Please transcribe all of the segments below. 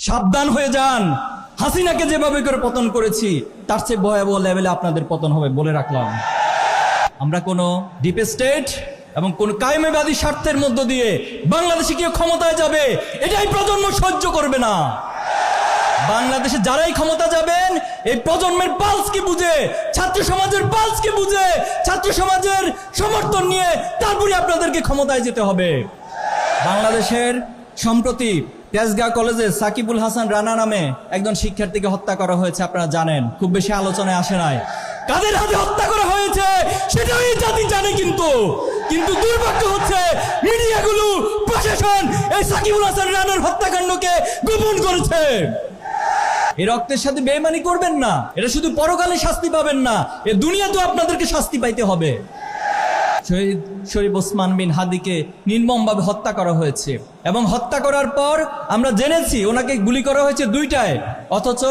সাবধান হয়ে যান। হাসিনাকে যেভাবে করে পতন করেছি তার চেয়ে ভয়াবহ লেভেলে আপনাদের পতন হবে বলে রাখলাম। আমরা কোনো ডিপ স্টেট এবং কোন কায়েমবাদী স্বার্থের মধ্য দিয়ে বাংলাদেশে কেউ ক্ষমতায় যাবে এটাই প্রজন্ম সহ্য করবে না। বাংলাদেশে যারাই ক্ষমতা যাবেন এই প্রজন্মের পালসকে বুঝে, ছাত্র সমাজের পালসকে বুঝে, ছাত্র সমাজের সমর্থন নিয়ে তারপরে আপনাদেরকে ক্ষমতায় যেতে হবে। বাংলাদেশের সম্প্রতি তেজগাঁও কলেজে সাকিবুল হাসান রানা নামে একজন শিক্ষার্থীকে হত্যা করা হয়েছে, আপনারা জানেন, খুব বেশি আলোচনায় আসে নাই। কাদের হাতে হত্যা করা হয়েছে সেটাও এই জাতি জানে, কিন্তু দুর্ভাগ্য হচ্ছে মিডিয়াগুলো, প্রশাসন এই সাকিবুল হাসান রানার হত্যাকাণ্ডকে গোপন করেছে। এই রক্তের সাথে বেইমানি করবেন না, এটা শুধু পরকালে শাস্তি পাবেন না, এ দুনিয়াতেও আপনাদেরকে শাস্তি পাইতে হবে। শহীদ শরীফ ওসমান বিন হাদিকে নির্মমভাবে হত্যা করা হয়েছে এবং হত্যা করার পর আমরা জেনেছি ওনাকে গুলি করা হয়েছে 2টায়, অথচ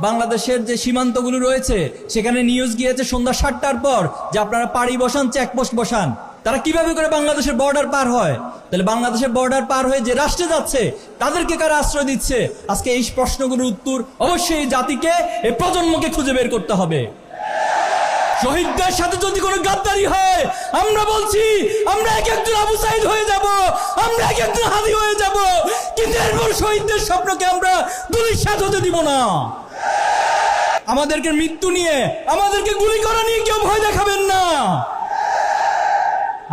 বাংলাদেশের যে সীমান্তগুলো রয়েছে সেখানে নিউজ গিয়েছে সন্ধ্যা 7টার পর যে আপনারা পাড়ি বসান, চেকপোস্ট বসান। তারা কিভাবে করে বাংলাদেশের বর্ডার পার হয়? তাহলে বাংলাদেশের বর্ডার পার হয়ে যে রাষ্ট্রে যাচ্ছে তাদেরকে কারা আশ্রয় দিচ্ছে? আজকে এই প্রশ্নগুলোর উত্তর অবশ্যই এই জাতিকে, এই প্রজন্মকে খুঁজে বের করতে হবে। শহীদদের সাথে যদি কোনো গাদ্দারি হয়, আমরা বলছি আমরা এক একজন আবু সাইদ হয়ে যাব, আমরা এক একজন হাদি হয়ে যাব, কিন্তু এরপর শহীদদের স্বপ্নকে আমরা ধূলিসাৎ হতে দিব না। আমাদেরকে মৃত্যু নিয়ে, আমাদেরকে গুলি করা নিয়ে কেউ ভয় দেখাবেন না।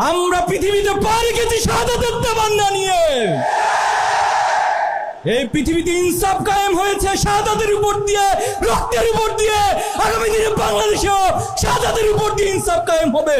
আমরা পৃথিবীতে পা রেখেছি শাহাদাতের তামান্না নিয়ে। এই পৃথিবীতে ইনসাফ কায়েম হয়েছে শাহাদাতের উপর দিয়ে, রক্তের উপর দিয়ে। আগামী দিনে বাংলাদেশেও শাহাদাতের উপর দিয়ে ইনসাফ কায়েম হবে।